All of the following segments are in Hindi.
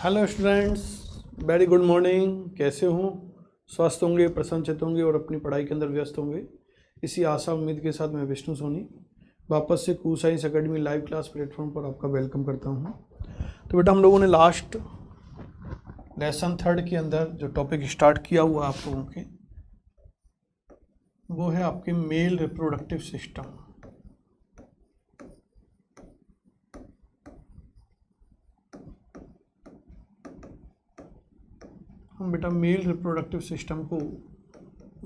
Hello students, very good morning. कैसे हो? स्वस्थ होंगे, प्रसन्नचित्त होंगे और अपनी पढ़ाई के अंदर व्यस्त होंगे। इसी आशा उम्मीद के साथ मैं विष्णु सोनी वापस से कू science academy live class platform पर आपका वेलकम करता हूं। तो बेटा, हम लोगों ने लास्ट लेसन 3 के अंदर जो टॉपिक स्टार्ट किया हुआ आप लोगों के, वो है आपके मेल रिप्रोडक्टिव सिस्टम। हम बेटा मेल रिप्रोडक्टिव सिस्टम को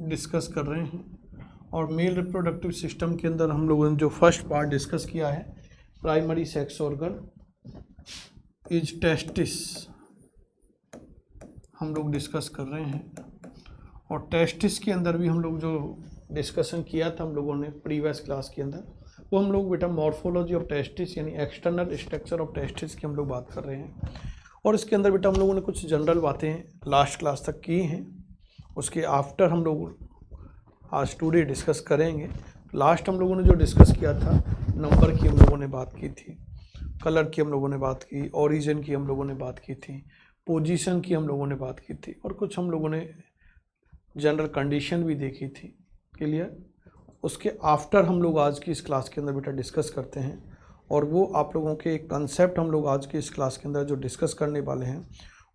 डिस्कस कर रहे हैं और मेल रिप्रोडक्टिव सिस्टम के अंदर हम लोगों ने जो फर्स्ट पार्ट डिस्कस किया है, primary sex organ is testis, हम लोग डिस्कस कर रहे हैं। और टेस्टिस के अंदर भी हम लोग जो डिस्कशन किया था हम लोगों ने प्रीवियस क्लास के अंदर, वो हम लोग बेटा मॉर्फोलॉजी ऑफ टेस्टिस यानी एक्सटर्नल स्ट्रक्चर ऑफ टेस्टिस की हम लोग बात कर रहे हैं। और इसके अंदर बेटा हम लोगों ने कुछ जनरल बातें लास्ट क्लास तक की हैं, उसके आफ्टर हम लोग आज टुडे डिस्कस करेंगे। लास्ट हम लोगों ने जो डिस्कस किया था, नंबर की हम लोगों ने बात की थी, कलर की हम लोगों ने बात की, ओरिजिन की हम लोगों ने बात की थी, पोजीशन की हम लोगों ने बात की थी और कुछ हम लोगों ने जनरल कंडीशन भी देखी थी। क्लियर? उसके आफ्टर हम लोग आज की इस क्लास के अंदर बेटा डिस्कस करते हैं और वो आप लोगों के एक कंसेप्ट हम लोग आज की इस क्लास के अंदर जो डिस्कस करने वाले हैं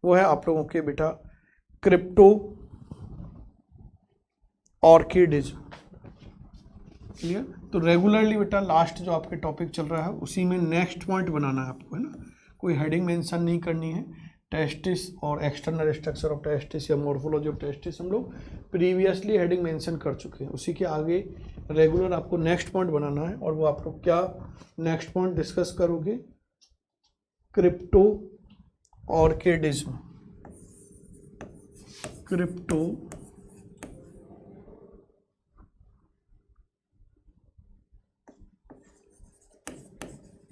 वो है आप लोगों के बेटा क्रिप्टो ऑर्किडिज्म। क्लियर? तो रेगुलरली बेटा लास्ट जो आपके टॉपिक चल रहा है उसी में नेक्स्ट पॉइंट बनाना है आपको, है ना। कोई हेडिंग मेंशन नहीं करनी है। टेस्टिस और एक्सटर्नल स्ट्रक्चर ऑफ टेस्टिस या मॉर्फोलॉजी ऑफ टेस्टिस हम लोग प्रीवियसली हेडिंग मेंशन कर चुके हैं। उसी के आगे रेगुलर आपको नेक्स्ट पॉइंट बनाना है और वो आप लोग क्या नेक्स्ट पॉइंट डिस्कस करोगे? Cryptorchidism. Crypto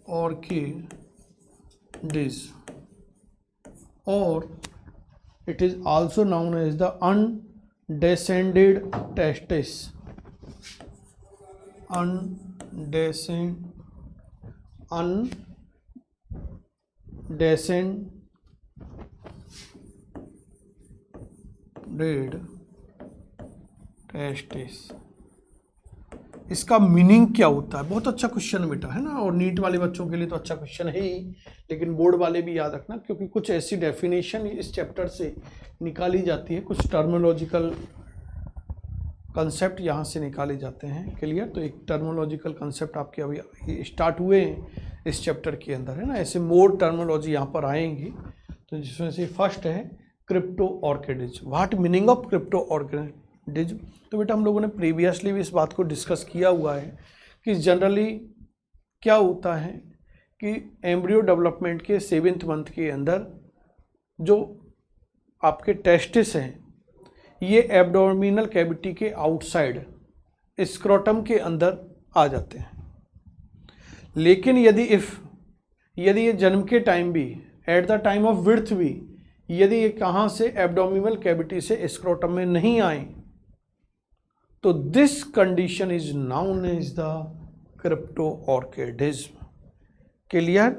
ऑर्किडिज्म or it is also known as the undescended testis. undescended testis। इसका मीनिंग क्या होता है? बहुत अच्छा क्वेश्चन बेटा, है ना। और नीट वाले बच्चों के लिए तो अच्छा क्वेश्चन है ही, लेकिन बोर्ड वाले भी याद रखना, क्योंकि कुछ ऐसी डेफिनेशन इस चैप्टर से निकाली जाती है, कुछ टर्मिनोलॉजिकल कंसेप्ट यहाँ से निकाले जाते हैं। क्लियर? तो एक टर्मिनोलॉजिकल कंसेप्ट आपके अभी स्टार्ट हुए हैं इस चैप्टर के अंदर, है ना। ऐसे मोर टर्मिनोलॉजी यहाँ पर आएंगी, तो जिसमें से फर्स्ट है cryptorchidism. What meaning of cryptorchidism? तो बेटा हम लोगों ने प्रीवियसली भी इस बात को डिस्कस किया हुआ है कि जनरली क्या होता है कि एम्ब्रियो डेवलपमेंट के 7th मंथ के अंदर जो आपके टेस्टिस हैं, ये एब्डोमिनल कैविटी के आउटसाइड स्क्रोटम के अंदर आ जाते हैं। लेकिन यदि ये जन्म के टाइम भी, at the time of birth भी, यदि ये कहाँ से एब्डोमिनल कैविटी से स्क्रोटम में नहीं आए, तो this condition is known as the cryptorchidism. Clear?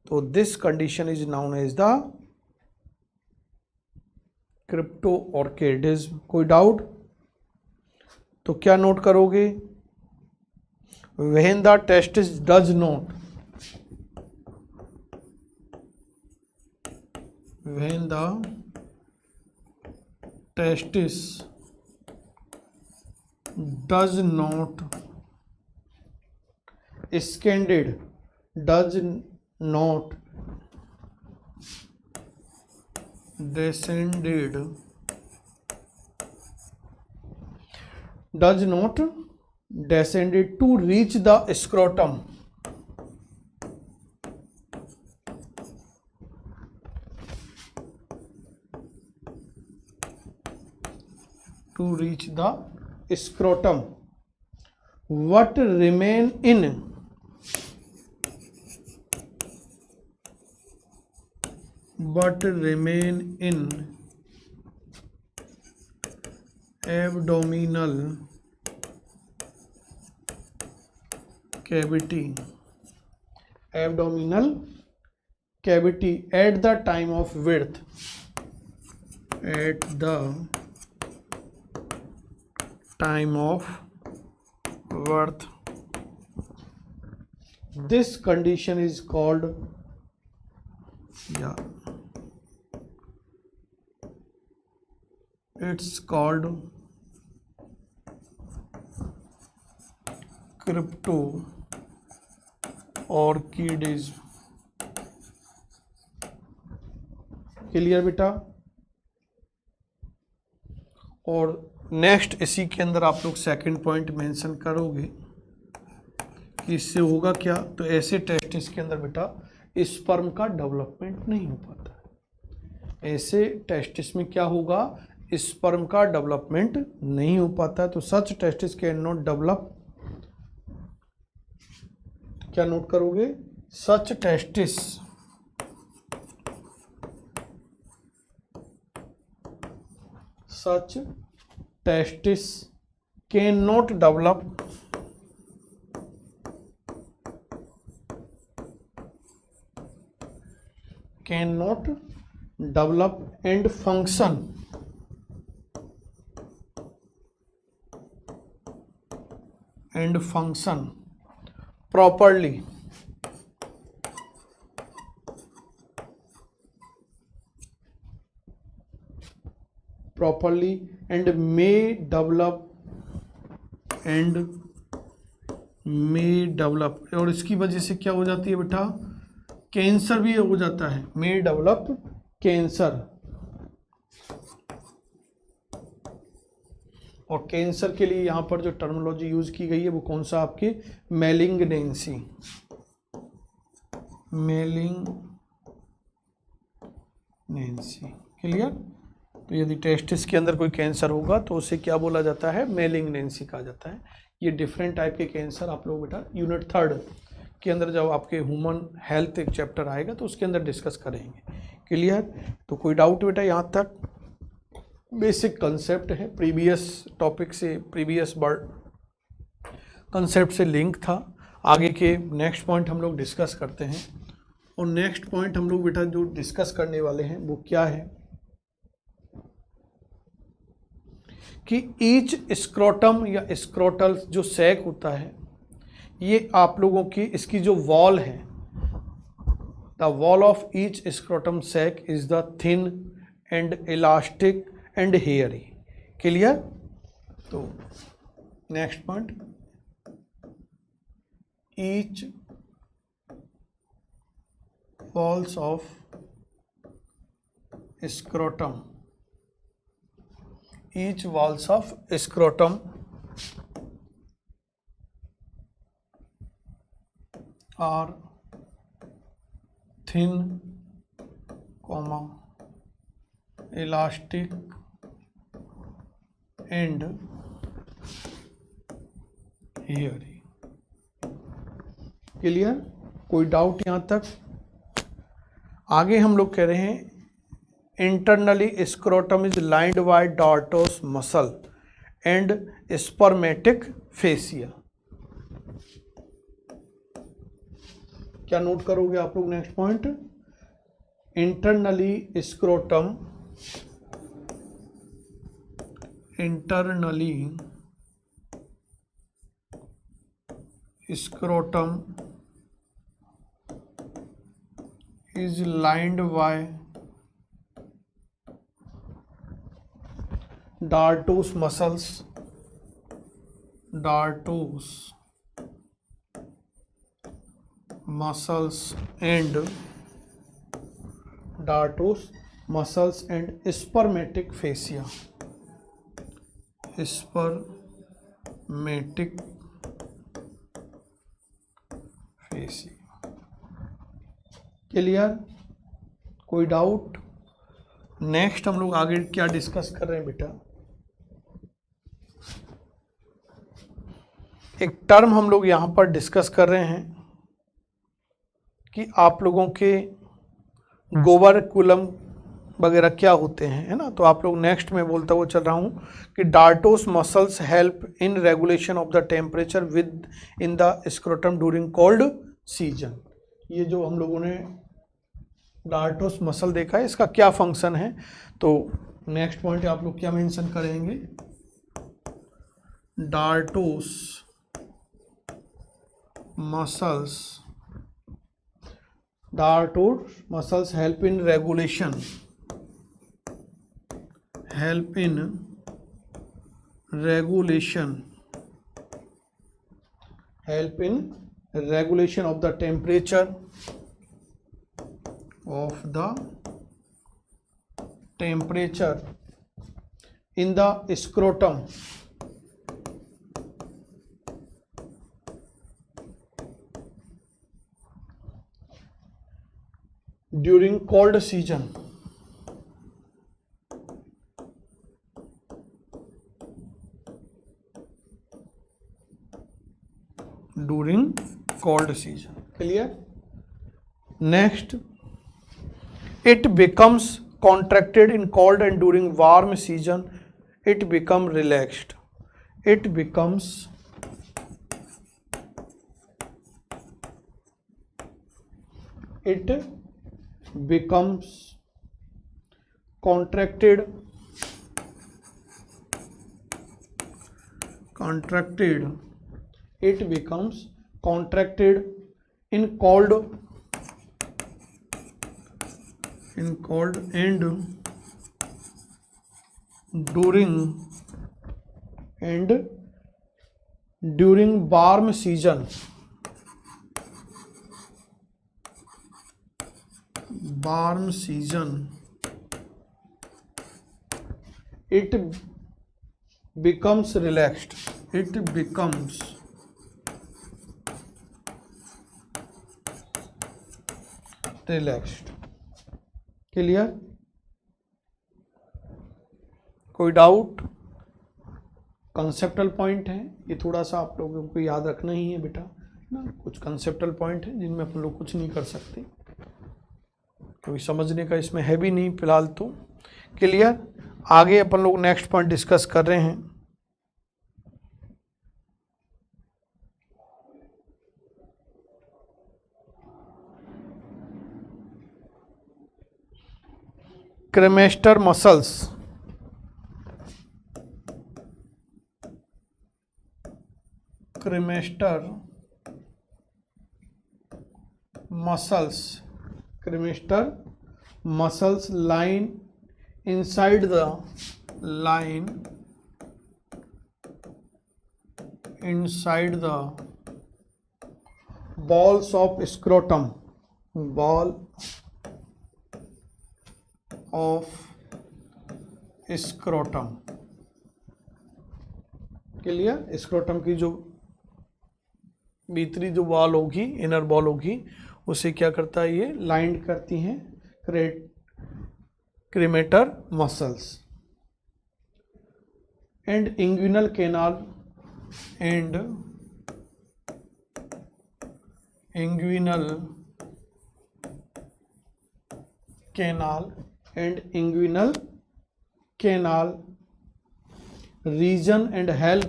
तो this condition is known as the cryptorchidism. कोई डाउट? तो क्या नोट करोगे? When the testis does not, when the testis does not descended to reach the scrotum, scrotum, what remain in abdominal cavity cavity at the time of birth, at the time of birth. This condition is called, it's called cryptorchidism. Clear बेटा? और नेक्स्ट इसी के अंदर आप लोग सेकंड पॉइंट मेंशन करोगे कि इससे होगा क्या, तो ऐसे टेस्टिस के अंदर बेटा स्पर्म का डेवलपमेंट नहीं हो पाता। ऐसे टेस्टिस में क्या होगा, स्पर्म का डेवलपमेंट नहीं हो पाता। तो सच टेस्टिस कैन नॉट डेवलप, क्या नोट करोगे, सच testis cannot develop and function properly and may develop और इसकी वजह से क्या हो जाती है बेटा, कैंसर भी हो जाता है, मे डेवलप कैंसर। और कैंसर के लिए यहाँ पर जो टर्मिनोलॉजी यूज की गई है वो कौन सा, आपके मैलिग्नेंसी। क्लियर? तो यदि टेस्टिस के अंदर कोई कैंसर होगा तो उसे क्या बोला जाता है, मैलिग्नेंसी कहा जाता है। ये डिफरेंट टाइप के कैंसर आप लोग बेटा यूनिट 3 के अंदर जब आपके ह्यूमन हेल्थ एक चैप्टर आएगा तो उसके अंदर डिस्कस करेंगे। क्लियर? तो कोई डाउट बेटा? यहाँ तक बेसिक कंसेप्ट है, प्रीवियस टॉपिक से, प्रीवियस वर्ड कंसेप्ट से लिंक था। आगे के नेक्स्ट पॉइंट हम लोग डिस्कस करते हैं। और नेक्स्ट पॉइंट हम लोग बेटा जो डिस्कस करने वाले हैं वो क्या है कि ईच स्क्रोटम या स्क्रोटल जो सैक होता है, ये आप लोगों की इसकी जो वॉल है, the wall of each scrotum sac is the thin and elastic and hairy. Clear? तो next point, each walls of scrotum, each walls of scrotum are thin, elastic and hairy। Clear? कोई डाउट यहाँ तक? आगे हम लोग कह रहे हैं internally scrotum is lined by dartos muscle and spermatic fascia। क्या नोट करोगे आप लोग? Next point, internally scrotum is lined by dartos muscles and spermatic fascia। Clear? कोई डाउट? नेक्स्ट हम लोग आगे क्या डिस्कस कर रहे हैं बेटा, एक टर्म हम लोग यहाँ पर डिस्कस कर रहे हैं कि आप लोगों के गोबरकुलम वगैरह क्या होते हैं, है ना। तो आप लोग नेक्स्ट में बोलता हुआ चल रहा हूँ कि dartos muscles help in regulation of the temperature with in the scrotum during cold season. ये जो हम लोगों ने डार्टोस मसल देखा है, इसका क्या फंक्शन है। तो नेक्स्ट पॉइंट आप लोग क्या मेंशन करेंगे, dartos muscles, dartos muscles help in regulation, help in regulation, help in regulation of the temperature in the scrotum during cold season. During cold season. Clear? Next, it becomes contracted in cold and during warm season it becomes relaxed. It becomes contracted it becomes contracted in cold and during warm season it becomes relaxed. It becomes relaxed. Clear? कोई डाउट? कंसेप्टल पॉइंट है ये, थोड़ा सा आप लोगों को याद रखना ही है बेटा ना, कुछ कंसेप्टल पॉइंट है जिनमें अपन लोग कुछ नहीं कर सकते, कोई समझने का इसमें है भी नहीं फिलहाल तो। क्लियर? आगे अपन लोग नेक्स्ट पॉइंट डिस्कस कर रहे हैं। Cremaster muscles, cremaster muscles line inside the balls of scrotum, ball of scrotum। Clear? Scrotum की जो भीतरी जो बॉल होगी, इनर बॉल होगी, उसे क्या करता है, ये लाइंड करती हैं cremaster muscles. And inguinal canal region and help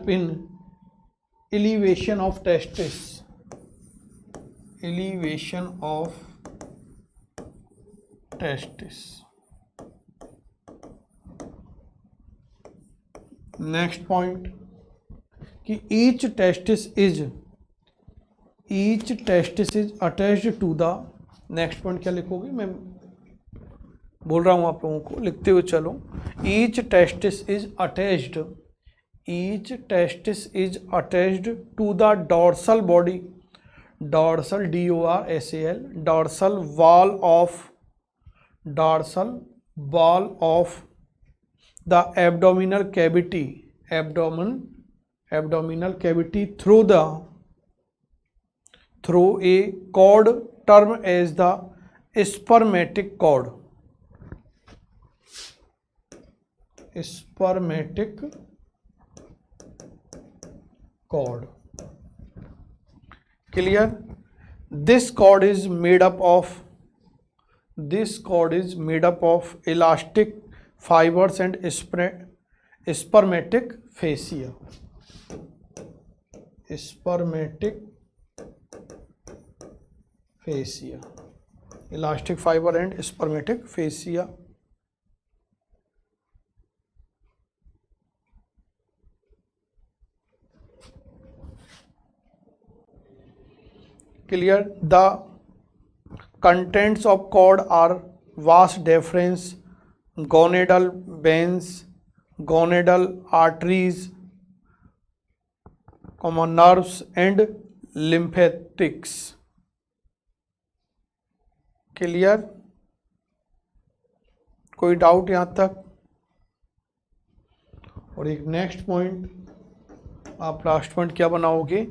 in elevation of testis, next point कि each testis is attached to the, next point क्या लिखोगे, मैं बोल रहा हूं आप लोगों को, लिखते हुए चलो। each testis is attached to the dorsal body, dorsal DORSAL, dorsal wall of the abdominal cavity, abdominal cavity through a cord termed as the spermatic cord, Clear? This cord is made up of elastic fibers and spermatic fascia, spermatic fascia, elastic fibre and spermatic fascia. Clear. The contents of cord are vas deferens, gonadal veins, gonadal arteries, nerves and lymphatics। Clear, कोई डाउट यहाँ तक? और एक नेक्स्ट पॉइंट, आप लास्ट पॉइंट क्या बनाओगे?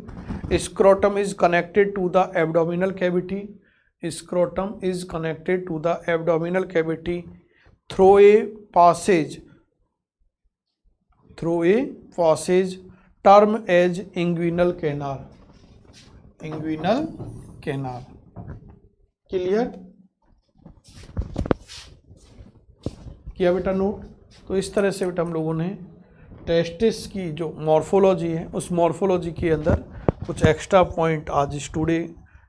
Scrotum is connected to the abdominal cavity, scrotum is connected to the abdominal cavity through a passage termed as inguinal canal, inguinal canal। Clear किया बेटा नोट? तो इस तरह से बेटा हम लोगों ने टेस्टिस की जो मॉर्फोलॉजी है उस मॉर्फोलॉजी के अंदर कुछ एक्स्ट्रा पॉइंट आज स्टूडे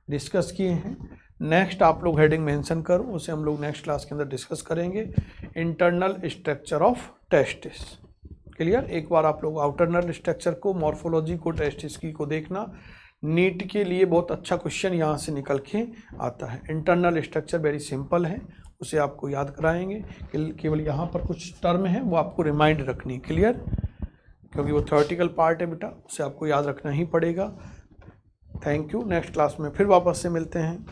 डिस्कस किए हैं। नेक्स्ट आप लोग हेडिंग मेंशन करो, उसे हम लोग नेक्स्ट क्लास के अंदर डिस्कस करेंगे, internal structure of testis. Clear. एक बार आप लोग आउटरनल स्ट्रक्चर को, मॉर्फोलॉजी को, टेस्टिस की को देखना, नीट के लिए बहुत अच्छा क्वेश्चन यहाँ से निकल के आता है। इंटरनल स्ट्रक्चर वेरी सिंपल है, उसे आपको याद कराएंगे, केवल यहाँ पर कुछ टर्म है वो आपको रिमाइंड रखनी है। क्लियर, क्योंकि वो थ्योरेटिकल पार्ट है बेटा, उसे आपको याद रखना ही पड़ेगा। Thank you. नेक्स्ट क्लास में फिर वापस से मिलते हैं।